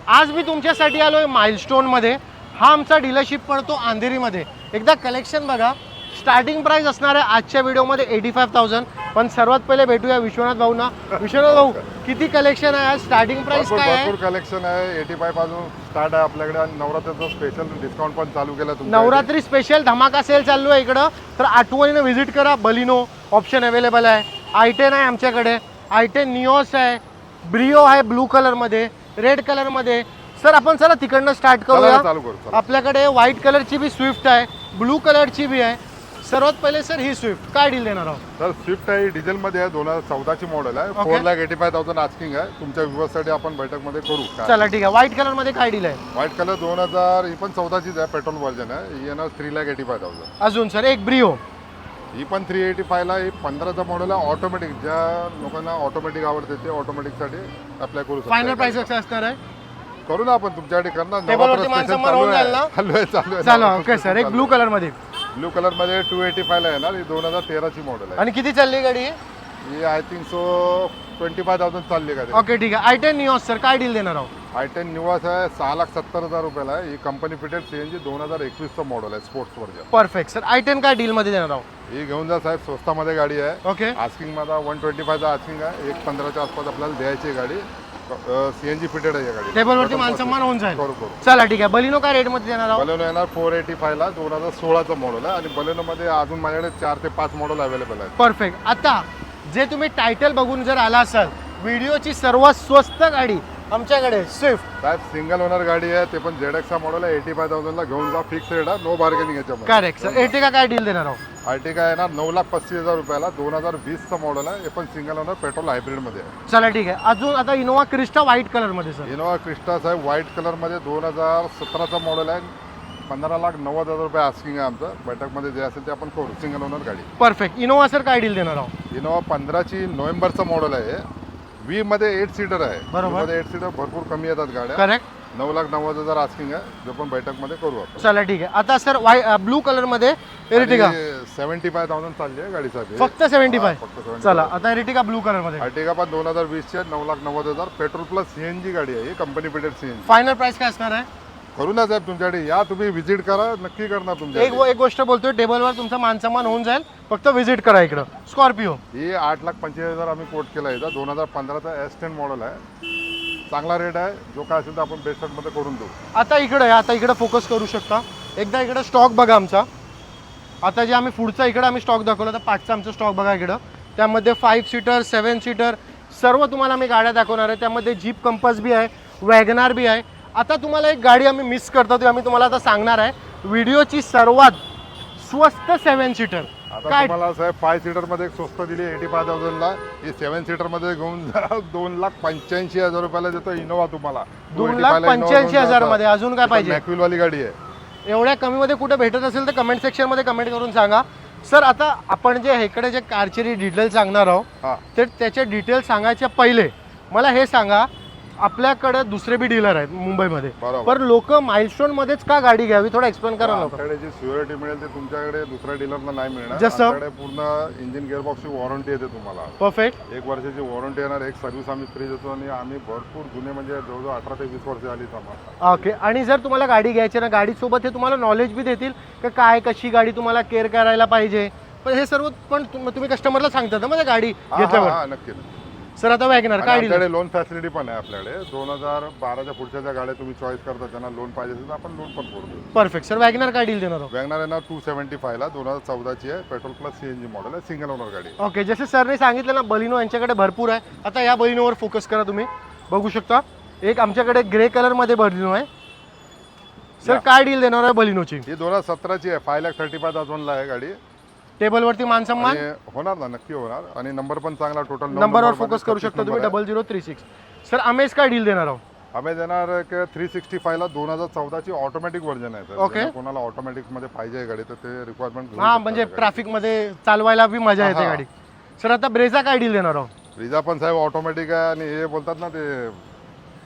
आज मी तुमच्यासाठी आलोय माइलस्टोनमध्ये. हा आमचा डीलरशिप पडतो अंधेरीमध्ये. एकदा कलेक्शन बघा. स्टार्टिंग प्राइस असणार आहे आजच्या व्हिडिओमध्ये 85,000. पण सर्वात पहिले भेटूया विश्वनाथ भाऊंना. विश्वनाथ भाऊ, किती कलेक्शन आहे आज? स्टार्टिंग प्राइस काय आहे? भरपूर कलेक्शन आहे. 85 पासून स्टार्ट आहे आपल्याकडे आणि नवरात्रीचं स्पेशल डिस्काउंट पण चालू केलं तुमच्या. नवरात्री स्पेशल धमाका सेल चालू आहे इकडं. तर आठवणीनं व्हिजिट करा. बलिनो ऑप्शन अवेलेबल आहे. i10 आहे आमच्याकडे. i10 निओस आहे. ब्रिओ आहे ब्लू कलरमध्ये, रेड कलरमध्ये. सर आपण चला तिकडनं स्टार्ट करूया. चालू करू. आपल्याकडे व्हाईट कलरची बी स्विफ्ट आहे, ब्लू कलरची बी आहे. सर्वात पहिले सर ही स्विफ्ट काय डील देणार आहोत? तर स्विफ्ट आहे डिझेल मध्ये आहे. 2014 ची मॉडेल आहे. 4,85,000 आस्किंग आहे. तुमच्या व्ह्यूअर्ससाठी आपण बैठकमध्ये करू. चला ठीक आहे. व्हाईट कलर मध्ये काय डील आहे? व्हाईट कलर 2000 ही पण 14 चीच आहे. पेट्रोल व्हर्जन आहे. ही येणार 3,85,000. अजून सर एक ब्रिओ. ही पण 385 ला. ही 15चा मॉडेल आहे. ऑटोमॅटिक ज्या लोकांना ऑटोमॅटिक आवडते ते ऑटोमॅटिक साठी अप्लाय करू शकतो. फायनल प्राइस कसं असणार आहे? करू ना आपण तुमच्यासाठी करणार. टेबलवरती माणसं होऊन जाईल ना? चालू आहे. चला ओके सर. एक ब्लू कलर मध्ये. ब्लू कलर मध्ये 285 ला येणार. ही 2013 ची मॉडेल आहे. आणि किती चालली गाडी? ही आय थिंक सो 25,000 चालली का? ओके ठीक आहे. i10 निओस सर काय डील देणार आहोत? i10 निवास आहे. 6,70,000 रुपयाला आहे. ही कंपनी फिटेड सीएनजी 2021 चा मॉडेल आहे. Sports version. Perfect sir. i10 काय डील मध्ये देणार आहोत? ही घेऊन जा साहेब. स्वस्तामध्ये गाडी आहे. ओके. आस्किंग मध्ये 125 चा आस्किंग आहे. 115च्या आसपास आपल्याला द्यायची आहे गाडी. सीएनजी फिटेड आहे गाडी. टेबलवरती मान सन्मान होऊन जाईल. करू. चला ठीक आहे. बलिनो काय रेट मध्ये देणार आहोत? बलेनो येणार 485 ला. 2016 चा मॉडेल आहे. आणि बलेनो मध्ये अजून माझ्याकडे 4 ते 5 मॉडेल अवेलेबल आहेत. परफेक्ट. आता जे तुम्ही टायटल बघून जर आला असाल, व्हिडिओची सर्वात स्वस्त गाडी आमच्याकडे स्विफ्ट. साहेब सिंगल ओनर गाडी आहे. ते पण ZX मॉडेल आहे. 85,000 ला घेऊन जा. फिक्स रेट आहे. नो बार्गेनिंग याच्यामध्ये. Correct sir. एर्टिगा काय डील देणार आहोत? अर्टिगा येणार 9,35,000 रुपयाला. 2020 चा मॉडेल आहे. हे पण सिंगल ओनर पेट्रोल हायब्रिड मध्ये आहे. चला ठीक आहे. अजून आता इनोवा क्रिस्टा व्हाईट कलर मध्ये सर. इनोवा क्रिस्टा साहेब व्हाईट कलर मध्ये 2017 चा मॉडेल आहे. 15,90,000 रुपये आस्किंग आहे आमचं. बैठकमध्ये जे असेल ते आपण करू. सिंगल ओनर गाडी. परफेक्ट. इनोवा सर काय डील देणार आहोत? इनोवा 15 ची नोव्हेंबरचं मॉडेल आहे. व्ही मध्ये 8 सीटर आहे. बरोबर. मध्ये 8 सीटर भरपूर कमी येतात गाड्या. करेक्ट. 9,90,000 आस्किंग आहे. जो पण बैठकमध्ये करू आपण. चला ठीक आहे. आता सर ब्लू कलर मध्ये एर्टिगा 75,000 चालली आहे गाडीसाठी. फक्त 75. फक्त 75. चला आता एर्टिगा ब्लू कलर मध्ये. अर्टिगा पण 2020 ची आहे. 9,90,000 पेट्रोल प्लस सीएनजी गाडी आहे. ही company fitted CNG. Final price काय असणार आहे? करू ना साहेब तुमच्याकडे या. तुम्ही व्हिजिट करा. नक्की करणार तुमच्या. एक गोष्ट बोलतोय, टेबलवर तुमचा मानसन्मान होऊन जाईल. फक्त व्हिजिट करा इकडं. स्कॉर्पिओ ही 8,25,000 आम्ही कोट केला आहे. 2015चा S10 मॉडेल आहे. चांगला रेट आहे. जो काय असेल तर आपण बेस्ट मध्ये करून देऊ. आता इकडे फोकस करू शकता. एकदा इकडे स्टॉक बघा आमचा. आता जे आम्ही पुढचा इकडे आम्ही स्टॉक दाखवला, तर 5चा आमचा स्टॉक बघा इकडं. त्यामध्ये 5 सीटर 7 सीटर सर्व तुम्हाला आम्ही गाड्या दाखवणार आहे. त्यामध्ये जीप कंपास बी आहे, वॅगनार बी आहे. आता तुम्हाला एक गाडी आम्ही मिस करतो, ती आम्ही तुम्हाला आता सांगणार आहे. व्हिडिओची सर्वात स्वस्त 7 सीटर आता काय? तुम्हाला साहेब 5 सीटर मध्ये एक स्वस्त दिली 85,000 ला. ही 7 सीटर मध्ये घेऊन जा. 2,85,000 रुपयाला देतो इनोवा तुम्हाला. 2,85,000 मध्ये. अजून काय पाहिजे? मॅक्विल वाली गाडी आहे. एवढ्या कमी मध्ये कुठे भेटत असेल तर कमेंट सेक्शन मध्ये कमेंट करून सांगा. सर आता आपण जे इकडे जे कारचे डिटेल सांगणार आहोत, हा. तर त्याचे डिटेल सांगायच्या पहिले मला हे सांगा, आपल्याकडे दुसरे बी डीलर आहेत मुंबईमध्ये, बरोबर. पण लोक माइलस्टोन मध्येच का गाडी घ्यावी? थोडं एक्सप्लेन करा ना. आपल्याकडे जी सिक्युरिटी मिळेल ते तुमच्याकडे दुसऱ्या डीलरला नाही मिळणार. जसं? आपल्याकडे पूर्ण इंजिन गिअरबॉक्सची वॉरंटी येते तुम्हाला. परफेक्ट. 1 वर्षाची वॉरंटी येणार. एक सर्व्हिस आम्ही फ्री देतो. आणि आम्ही भरपूर जुने म्हणजे जवळजवळ 18 ते 20 वर्ष आली आम्हाला. ओके. आणि जर तुम्हाला गाडी घ्यायची ना, गाडीसोबत हे तुम्हाला नॉलेज बी देतील का काय कशी गाडी तुम्हाला केअर करायला पाहिजे. पण हे सर्व पण तुम्ही कस्टमरला सांगता ना म्हणजे गाडी घेतल्यावर. नक्की. सर आता वॅगनर काय डील? आपल्याकडे लोन फॅसिलिटी पण आहे. आपल्याकडे 2012च्या पुढच्या ज्या गाड्या तुम्ही चॉईस करता त्यांना लोन पाहिजे असेल तर आपण लोन पण करू. परफेक्ट. सर वॅगनर काय डील देणार आहोत? वॅगनर येणार 275 ला. 2014 ची आहे. पेट्रोल प्लस सीएनजी मॉडेल आहे. सिंगल ओनर गाडी. ओके. जसे सरने सांगितलं ना, बलिनो यांच्याकडे भरपूर आहे. आता या बलिनोवर फोकस करा. तुम्ही बघू शकता एक आमच्याकडे ग्रे कलर मध्ये बलिनो आहे. सर काय डील देणार आहे बलिनोची? ही 2017 ची आहे. 5,35,000 ला आहे गाडी. टेबलवरती मान सन्मान होणार ना? नक्की होणार. आणि नंबर पण चांगला. टोटल नंबरवर फोकस करू शकता तुम्ही. 0036. सर अमेज काय डील देणार आहोत? आम्ही देणार 365 ला. 2014 ची ऑटोमॅटिक व्हर्जन आहे. ओके. कोणाला ऑटोमॅटिक मध्ये पाहिजे गाडी तर ते रिक्वायरमेंट. हा म्हणजे ट्रॅफिक मध्ये चालवायला बी मजा येते गाडी. सर आता ब्रेझा काय डील देणार आहोत? ब्रिझा पण साहेब ऑटोमॅटिक आहे. आणि हे बोलतात ना, ते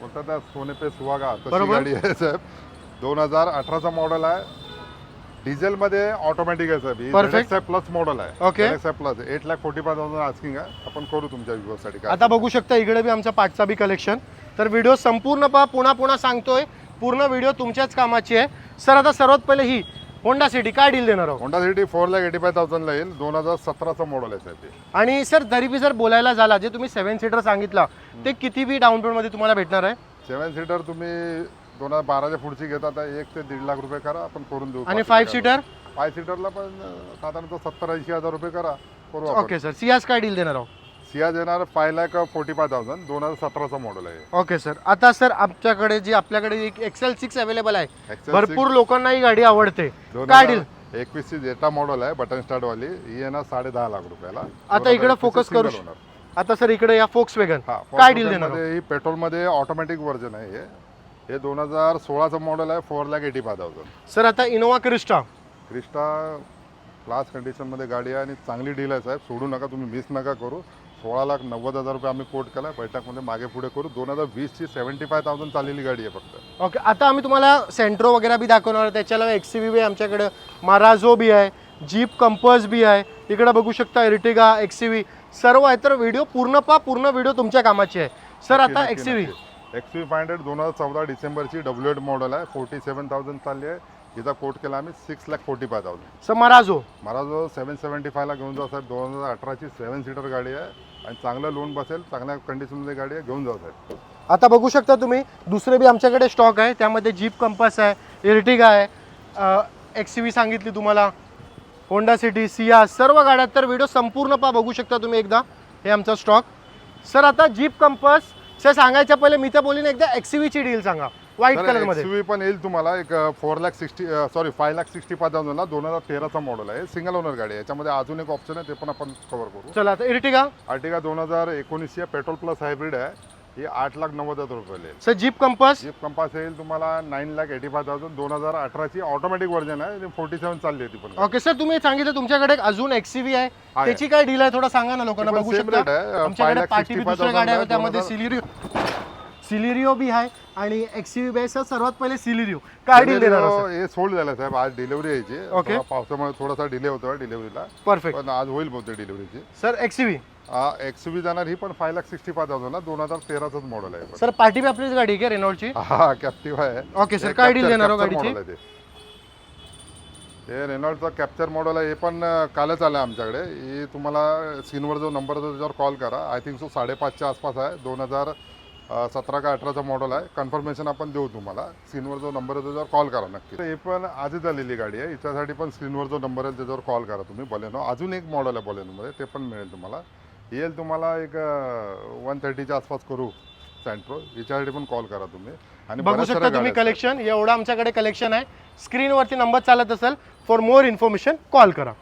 बोलतात ना सोने पे सुहागा, तशी बरोबर. गाडी आहे साहेब. 2018चा मॉडेल आहे. डिझेल मध्ये ऑटोमॅटिक आहे साहेब. Perfect. प्लस मॉडेल आहे. Okay. प्लस 8,45,000 आस्किंग आहे. आपण करू तुमच्या व्ह्यूअरसाठी. आता बघू शकता इकडे बी आमचा 5चा बी कलेक्शन. तर व्हिडिओ संपूर्ण पहा, पुन्हा पुन्हा सांगतोय, पूर्ण व्हिडिओ तुमच्याच कामाची आहे. सर आता सर्वात पहिले ही होंडा सिटी काय डील देणार आहोत? होंडा सिटी 4,85,000 ला येईल. 2017चं मॉडेल आहे साहेब ते. आणि सर तरी बी जर बोलायला झाला, जे तुम्ही 7 सीटर सांगितला ते किती बी डाऊन पेमेंटमध्ये तुम्हाला भेटणार आहे? 7 सीटर तुम्ही 2012च्या पुढची घेता तर 1 ते 1.5 लाख रुपये करा, आपण करून देऊ. आणि 5 सीटर? 5 सीटरला पण साधारणतः 70-80 हजार रुपये करा, करू आपण. Okay sir. सियाज काय डील देणार आहोत? सियाज येणार 5,45,000, 2017चं मॉडेल आहे. Okay sir. आता सर आमच्याकडे जी आपल्याकडे एक XL6 अवेलेबल आहे, XL6 भरपूर लोकांना ही गाडी आवडते, काय डील? 2021ची जेटा मॉडेल आहे, बटन स्टार्ट वाली. ही येणार 10.5 लाख रुपयाला. आता इकडे फोकस करू. आता सर इकडे या फोक्स वेगन काय डील देणार आहोत? ही पेट्रोल मध्ये ऑटोमॅटिक व्हर्जन आहे. हे 2016चं मॉडेल आहे, 4,85,000. सर आता इनोवा क्रिस्टा क्रिस्टा क्लास कंडिशनमध्ये गाडी आहे आणि चांगली डील आहे साहेब, सोडू नका तुम्ही, मिस नका करू. 16,90,000 रुपये आम्ही कोट केला, बैठकमध्ये मागे पुढे करू. 2020ची 75,000 चाललेली गाडी आहे फक्त. ओके. आता आम्ही तुम्हाला सेंट्रो वगैरे बी दाखवणार, त्याच्याला XCV बी आहे आमच्याकडे, माराझो बी आहे, जीप कंपस बी आहे, इकडे बघू शकता एर्टिगा, XCV सर्व आहे. तर व्हिडिओ पूर्ण पहा, पूर्ण व्हिडिओ तुमच्या कामाची आहे. सर आता XCV 500 2014 डिसेंबरची WH मॉडेल आहे, 47,000 चालली आहे. हिचा कोट केला आम्ही 6,45,000. सर माराझो मला जो 775 ला घेऊन जाऊ साहेब, 2018ची 7 सीटर गाडी आहे आणि चांगलं लोन बसेल, चांगल्या कंडिशनमध्ये गाडी आहे, घेऊन जाऊ साहेब. आता बघू शकता तुम्ही, दुसरे बी आमच्याकडे स्टॉक आहे, त्यामध्ये जीप कंपस आहे, एर्टिगा आहे, XCV सांगितली तुम्हाला, होंडा सिटी, सिया सर्व गाड्या. तर व्हिडिओ संपूर्ण पहा, बघू शकता तुम्ही एकदा, हे आमचा स्टॉक. सर आता जीप कंपस सर सांगायच्या पहिले मी तर बोलीन एकदा XCV ची डील सांगा, व्हाईट कलर मध्ये. XCV पण येईल तुम्हाला एक 5,65,000 ला, 2013चा मॉडेल आहे, सिंगल ओनर गाडी आहे. याच्यामध्ये अजून एक ऑप्शन आहे, ते पण आपण कव्हर करू. चला आता Ertiga. Ertiga 2019 petrol plus hybrid आहे, ही 8,90,000 रुपये. Sir jeep compass jeep compass येईल तुम्हाला 9,85,000, 2018ची ऑटोमॅटिक व्हर्जन आहे, 47 चालली आहे ती पण. ओके सर, तुम्ही सांगितलं तुमच्याकडे अजून XCV आहे, त्याची काय डील आहे थोडं सांगा ना लोकांना. बघू शकता आमच्याकडे पार्टी बी दुसऱ्या गाड्या आहेत, त्यामध्ये सिलिरिओ बी आहे आणि XCV बी आहे. सर सर्वात पहिले सिलिरिओ काय डील देणार आहोत? हे सोल्ड झालं साहेब, आज डिलिव्हरी यायची. ओके. पावसामुळे थोडासा डिले होतो डिलिव्हरीला, परफेक्ट. पण आज होईल बहुतेक डिलिव्हरीची. सर XCV XCV जाणार, ही पण 5,65,000 ला, 2013च मॉडेल आहे. सर पार्टी बी आपलीच गाडी आहे का रेनॉल्डची? हा, कॅप्टिव्ह आहे. ओके सर, काय डील देणार हो गाडीची? हे रेनॉल्डचं कॅप्चर मॉडेल आहे, हे पण कालच आलं आमच्याकडे. ही तुम्हाला स्क्रीनवर जो नंबर आहे त्याच्यावर कॉल करा. आय थिंक सो 5,500च्या आसपास आहे, 2017 का 18चा मॉडेल आहे. कन्फर्मेशन आपण देऊ तुम्हाला. स्क्रीनवर जो नंबर आहे त्याच्यावर कॉल करा नक्की. हे पण आजच आलेली गाडी आहे, हिच्यासाठी पण स्क्रीनवर जो नंबर आहे त्याच्यावर कॉल करा तुम्ही. बलेनो अजून एक मॉडेल आहे बलेनोमध्ये, ते पण मिळेल तुम्हाला. येईल तुम्हाला एक 130च्या आसपास करू सेंट्रो, याच्यासाठी पण कॉल करा तुम्ही. आणि बघू शकता तुम्ही कलेक्शन, एवढं आमच्याकडे कलेक्शन आहे. स्क्रीनवरती नंबर चालत असेल, फॉर मोर इन्फॉर्मेशन कॉल करा.